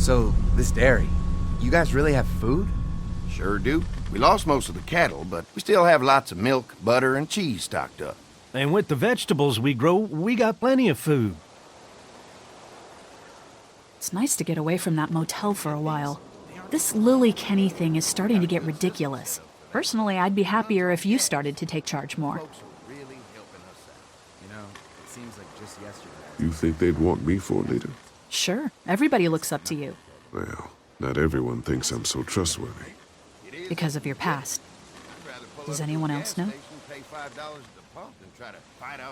So, this dairy, you guys really have food? Sure do. We lost most of the cattle, but we still have lots of milk, butter, and cheese stocked up. And with the vegetables we grow, we got plenty of food. It's nice to get away from that motel for a while. This Lily Kenny thing is starting to get ridiculous. Personally, I'd be happier if you started to take charge more. You think they'd want me for a leader? Sure, everybody looks up to you. Well, not everyone thinks I'm so trustworthy. Because of your past. Does anyone else know?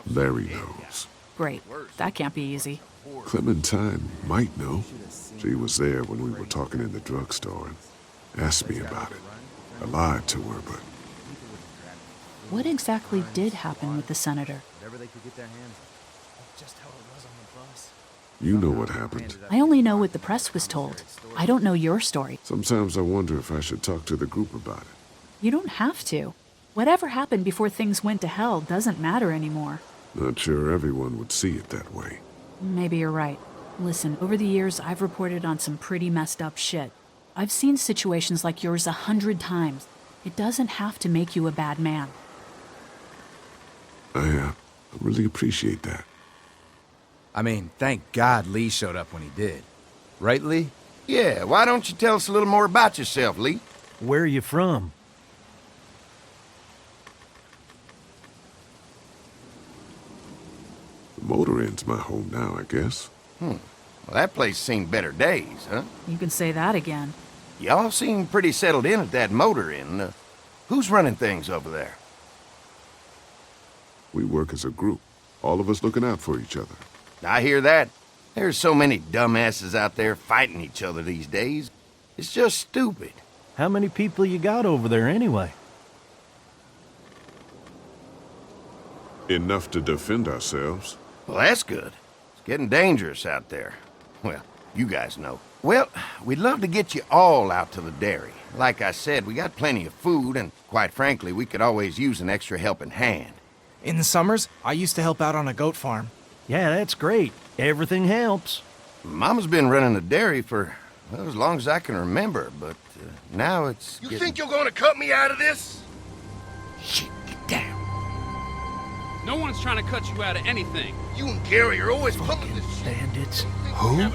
Larry knows. Great. That can't be easy. Clementine might know. She was there when we were talking in the drugstore and asked me about it. I lied to her, but... What exactly did happen with the senator? You know what happened. I only know what the press was told. I don't know your story. Sometimes I wonder if I should talk to the group about it. You don't have to. Whatever happened before things went to hell doesn't matter anymore. Not sure everyone would see it that way. Maybe you're right. Listen, over the years, I've reported on some pretty messed up shit. I've seen situations like yours 100 times. It doesn't have to make you a bad man. I really appreciate that. I mean, thank God Lee showed up when he did. Right, Lee? Yeah, why don't you tell us a little more about yourself, Lee? Where are you from? The motor inn's my home now, I guess. Well, that place seen better days, huh? You can say that again. Y'all seem pretty settled in at that motor inn. Who's running things over there? We work as a group, all of us looking out for each other. I hear that. There's so many dumbasses out there fighting each other these days. It's just stupid. How many people you got over there anyway? Enough to defend ourselves. Well, that's good. It's getting dangerous out there. Well, you guys know. Well, we'd love to get you all out to the dairy. Like I said, we got plenty of food, and quite frankly, we could always use an extra helping hand. In the summers, I used to help out on a goat farm. Yeah, that's great. Everything helps. Mama's been running the dairy for, well, as long as I can remember, but now it's You think you're gonna cut me out of this? Shit, get down. No one's trying to cut you out of anything. You and Gary are always pulling this shit. Bandits. Who?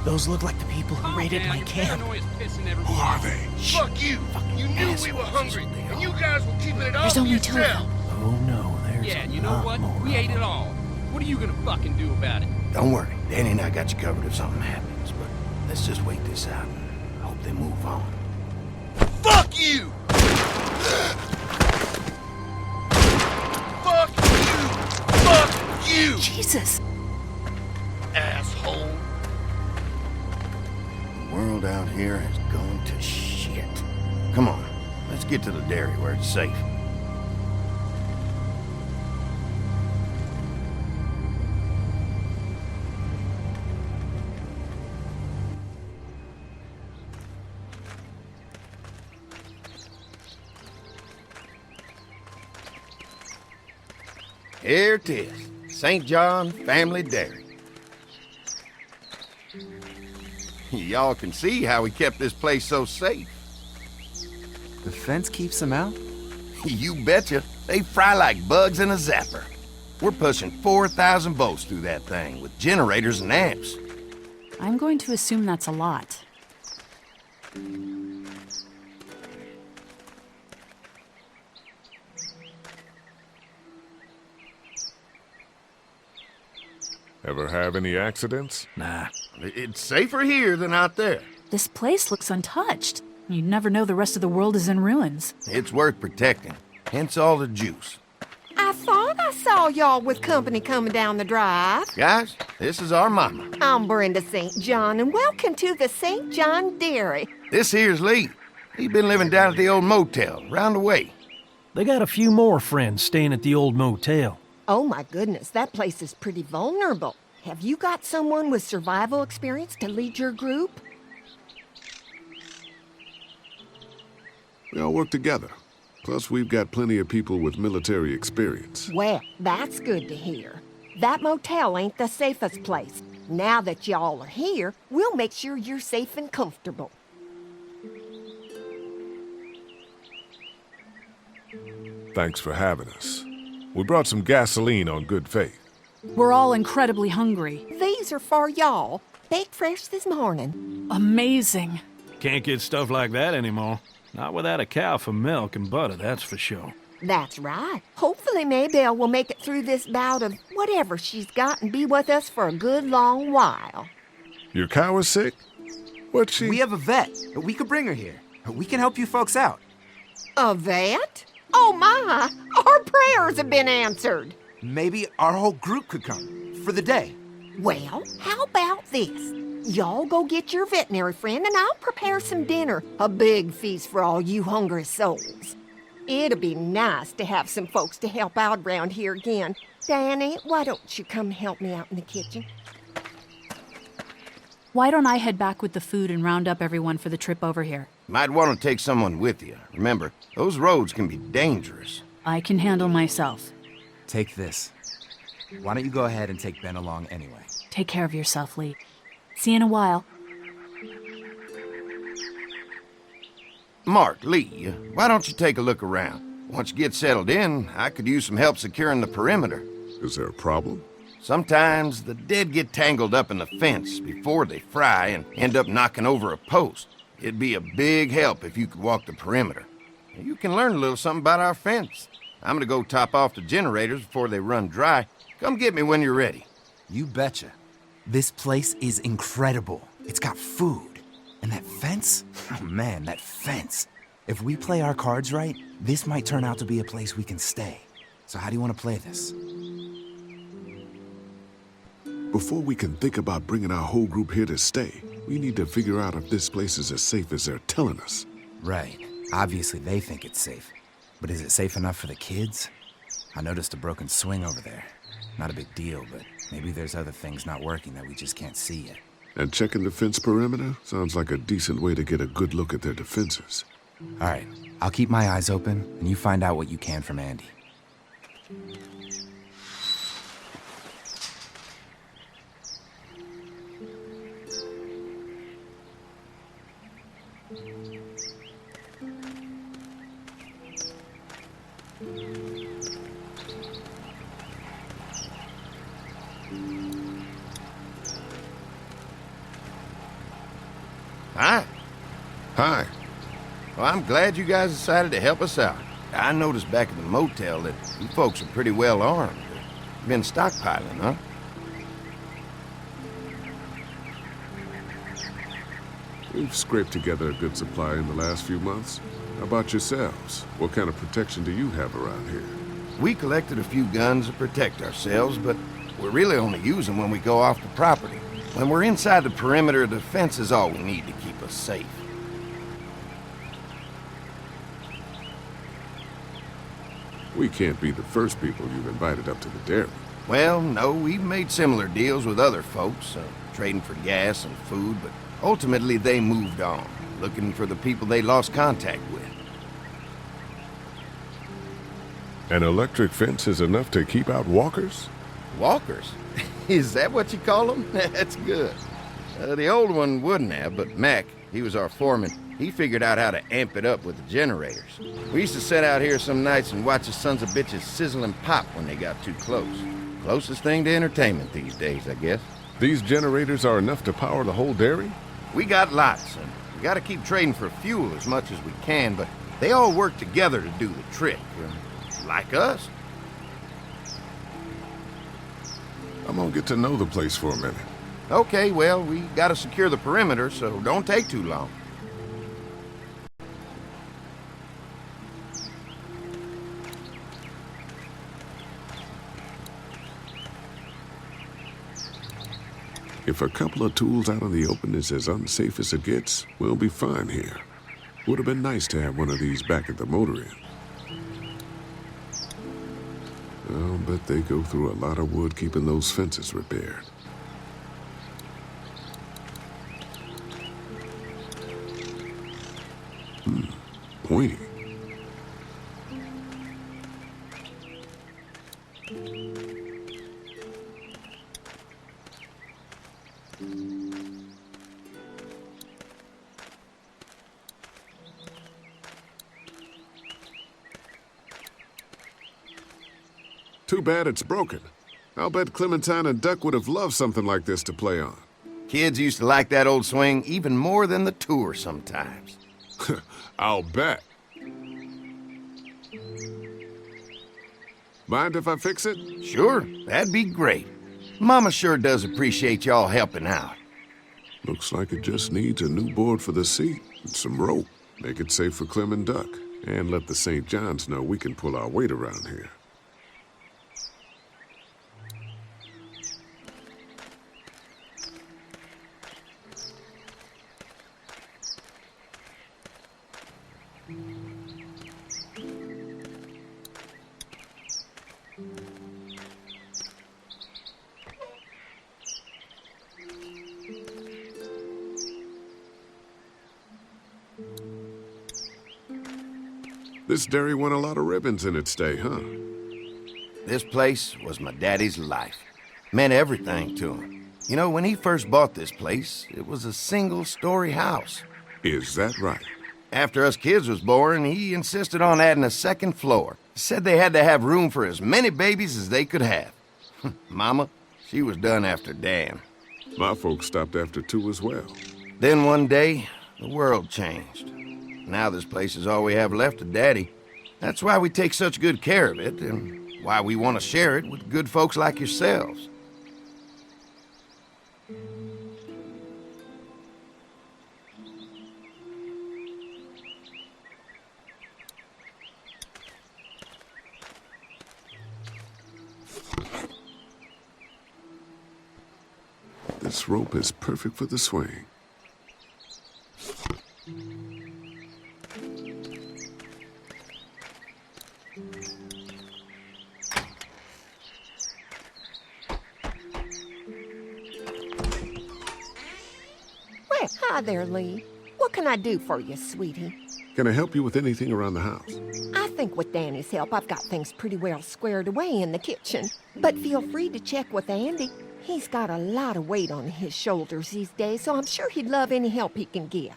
Those look like the people who raided my camp. Who are they? Fuck you! You knew we were hungry, and you guys were keeping it all There's to only two of yourself. them. Oh no, there's Yeah, a you know lot what? more We of ate it them. all. What are you gonna fucking do about it? Don't worry, Danny and I got you covered if something happens, but let's just wait this out and hope they move on. Fuck you! Fuck you! Fuck you! Jesus! Asshole! The world out here has gone to shit. Come on, let's get to the dairy where it's safe. Here it is, St. John Family Dairy. Y'all can see how we kept this place so safe. The fence keeps them out? You betcha. They fry like bugs in a zapper. We're pushing 4,000 volts through that thing with generators and amps. I'm going to assume that's a lot. Ever have any accidents? Nah. It's safer here than out there. This place looks untouched. You'd never know the rest of the world is in ruins. It's worth protecting, hence all the juice. I thought I saw y'all with company coming down the drive. Guys, this is our mama. I'm Brenda St. John, and welcome to the St. John Dairy. This here's Lee. He's been living down at the old motel, round the way. They got a few more friends staying at the old motel. Oh my goodness, that place is pretty vulnerable. Have you got someone with survival experience to lead your group? We all work together. Plus, we've got plenty of people with military experience. Well, that's good to hear. That motel ain't the safest place. Now that y'all are here, we'll make sure you're safe and comfortable. Thanks for having us. We brought some gasoline on good faith. We're all incredibly hungry. These are for y'all. Baked fresh this morning. Amazing. Can't get stuff like that anymore. Not without a cow for milk and butter, that's for sure. That's right. Hopefully Maybelle will make it through this bout of whatever she's got and be with us for a good long while. Your cow is sick? What's she... We have a vet. We could bring her here. We can help you folks out. A vet? Oh my! Our prayers have been answered. Maybe our whole group could come for the day. Well, how about this? Y'all go get your veterinary friend and I'll prepare some dinner. A big feast for all you hungry souls. It'll be nice to have some folks to help out around here again. Danny, why don't you come help me out in the kitchen? Why don't I head back with the food and round up everyone for the trip over here? Might want to take someone with you. Remember, those roads can be dangerous. I can handle myself. Take this. Why don't you go ahead and take Ben along anyway? Take care of yourself, Lee. See you in a while. Mark, Lee, why don't you take a look around? Once you get settled in, I could use some help securing the perimeter. Is there a problem? Sometimes the dead get tangled up in the fence before they fry and end up knocking over a post. It'd be a big help if you could walk the perimeter. You can learn a little something about our fence. I'm gonna go top off the generators before they run dry. Come get me when you're ready. You betcha. This place is incredible. It's got food. And that fence? Oh man, that fence. If we play our cards right, this might turn out to be a place we can stay. So how do you want to play this? Before we can think about bringing our whole group here to stay, we need to figure out if this place is as safe as they're telling us. Right. Obviously they think it's safe. But is it safe enough for the kids? I noticed a broken swing over there. Not a big deal, but maybe there's other things not working that we just can't see yet. And checking the fence perimeter sounds like a decent way to get a good look at their defenses. All right, I'll keep my eyes open, and you find out what you can from Andy. Hi. Hi. Well, I'm glad you guys decided to help us out. I noticed back at the motel that you folks are pretty well armed. You've been stockpiling, huh? We've scraped together a good supply in the last few months. How about yourselves? What kind of protection do you have around here? We collected a few guns to protect ourselves, but we really only use them when we go off the property. When we're inside the perimeter, the fence is all we need to keep us safe. We can't be the first people you've invited up to the dairy. Well, no, we've made similar deals with other folks, trading for gas and food, but ultimately they moved on, looking for the people they lost contact with. An electric fence is enough to keep out walkers? Walkers? Is that what you call them? That's good. The old one wouldn't have, but Mac, he was our foreman, he figured out how to amp it up with the generators. We used to sit out here some nights and watch the sons of bitches sizzle and pop when they got too close. Closest thing to entertainment these days, I guess. These generators are enough to power the whole dairy? We got lots, and we gotta keep trading for fuel as much as we can, but they all work together to do the trick. Like us. I'm gonna get to know the place for a minute. Okay, well, we gotta secure the perimeter, so don't take too long. If a couple of tools out in the open is as unsafe as it gets, we'll be fine here. Would have been nice to have one of these back at the motor inn. I'll bet they go through a lot of wood keeping those fences repaired. Pointy. Too bad it's broken. I'll bet Clementine and Duck would have loved something like this to play on. Kids used to like that old swing even more than the tour sometimes. I'll bet. Mind if I fix it? Sure, that'd be great. Mama sure does appreciate y'all helping out. Looks like it just needs a new board for the seat and some rope. Make it safe for Clem and Duck. And let the St. John's know we can pull our weight around here. This dairy won a lot of ribbons in its day, huh? This place was my daddy's life. Meant everything to him. You know, when he first bought this place, it was a single-story house. Is that right? After us kids was born, he insisted on adding a second floor. Said they had to have room for as many babies as they could have. Mama, she was done after Dan. My folks stopped after 2 as well. Then one day, the world changed. Now this place is all we have left of Daddy. That's why we take such good care of it, and why we want to share it with good folks like yourselves. This rope is perfect for the swing. Well, hi there, Lee. What can I do for you, sweetie? Can I help you with anything around the house? I think with Danny's help, I've got things pretty well squared away in the kitchen. But feel free to check with Andy. He's got a lot of weight on his shoulders these days, so I'm sure he'd love any help he can get.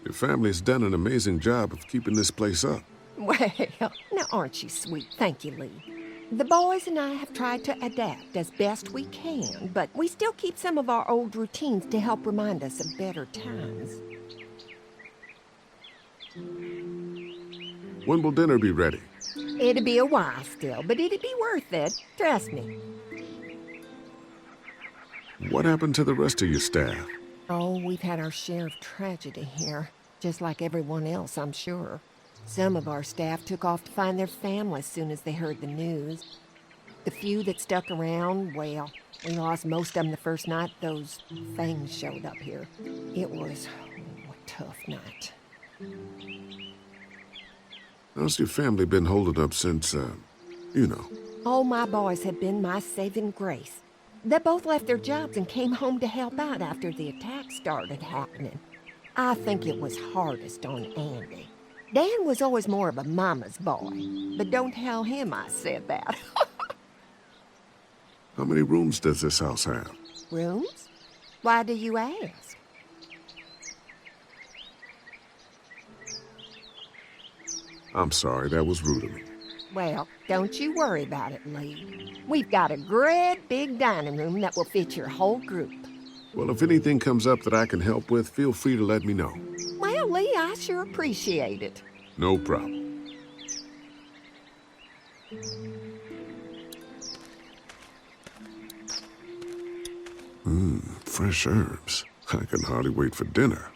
Your family's done an amazing job of keeping this place up. Well, now aren't you sweet? Thank you, Lee. The boys and I have tried to adapt as best we can, but we still keep some of our old routines to help remind us of better times. When will dinner be ready? It'll be a while still, but it'll be worth it. Trust me. What happened to the rest of your staff? Oh, we've had our share of tragedy here, just like everyone else, I'm sure. Some of our staff took off to find their families as soon as they heard the news. The few that stuck around, well, we lost most of them the first night those things showed up here. It was a tough night. How's your family been holding up since, you know? Oh, my boys have been my saving grace. They both left their jobs and came home to help out after the attack started happening. I think it was hardest on Andy. Dan was always more of a mama's boy, but don't tell him I said that. How many rooms does this house have? Rooms? Why do you ask? I'm sorry, that was rude of me. Well, don't you worry about it, Lee. We've got a great big dining room that will fit your whole group. Well, if anything comes up that I can help with, feel free to let me know. Well, Lee, I sure appreciate it. No problem. Fresh herbs. I can hardly wait for dinner.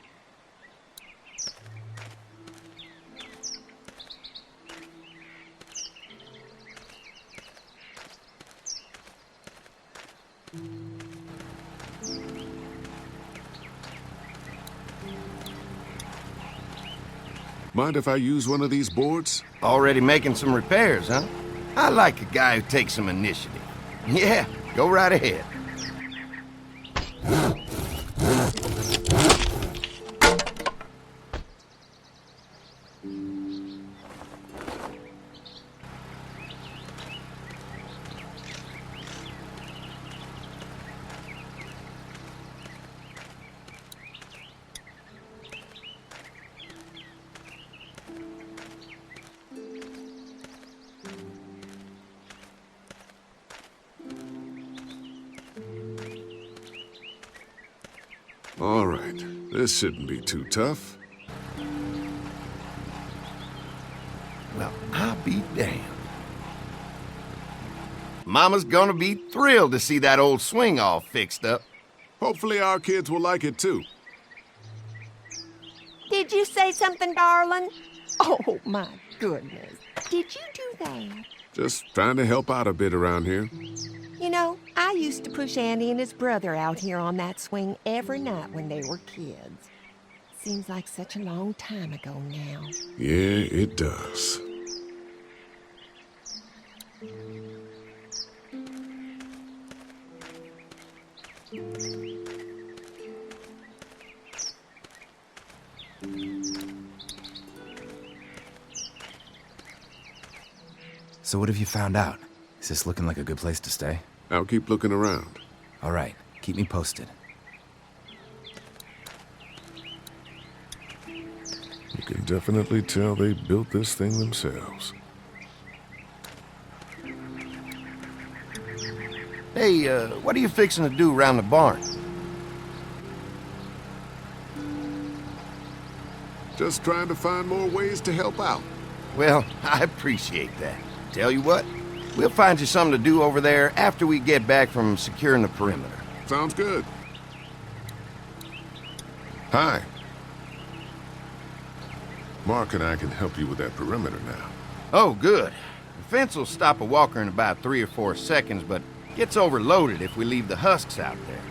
Mind if I use one of these boards? Already making some repairs, huh? I like a guy who takes some initiative. Yeah, go right ahead. All right, this shouldn't be too tough. Well, I'll be damned. Mama's gonna be thrilled to see that old swing all fixed up. Hopefully our kids will like it too. Did you say something, darling? Oh, my goodness. Did you do that? Just trying to help out a bit around here. You know, I used to push Andy and his brother out here on that swing every night when they were kids. Seems like such a long time ago now. Yeah, it does. So what have you found out? Is this looking like a good place to stay? I'll keep looking around. All right, keep me posted. You can definitely tell they built this thing themselves. Hey, what are you fixing to do around the barn? Just trying to find more ways to help out. Well, I appreciate that. Tell you what, we'll find you something to do over there after we get back from securing the perimeter. Sounds good. Hi. Mark and I can help you with that perimeter now. Oh, good. The fence will stop a walker in about 3 or 4 seconds, but gets overloaded if we leave the husks out there.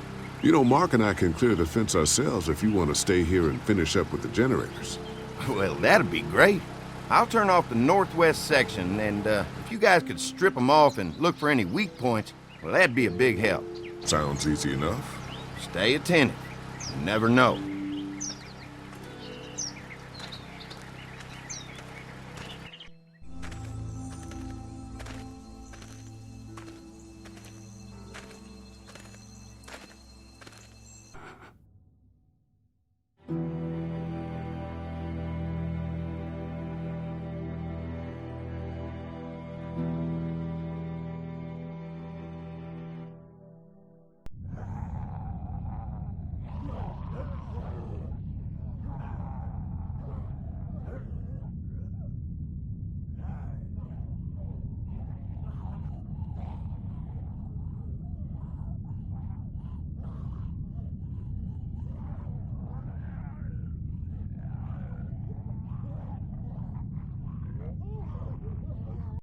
You know, Mark and I can clear the fence ourselves if you want to stay here and finish up with the generators. Well, that'd be great. I'll turn off the northwest section, and if you guys could strip them off and look for any weak points, well, that'd be a big help. Sounds easy enough. Stay attentive. You never know.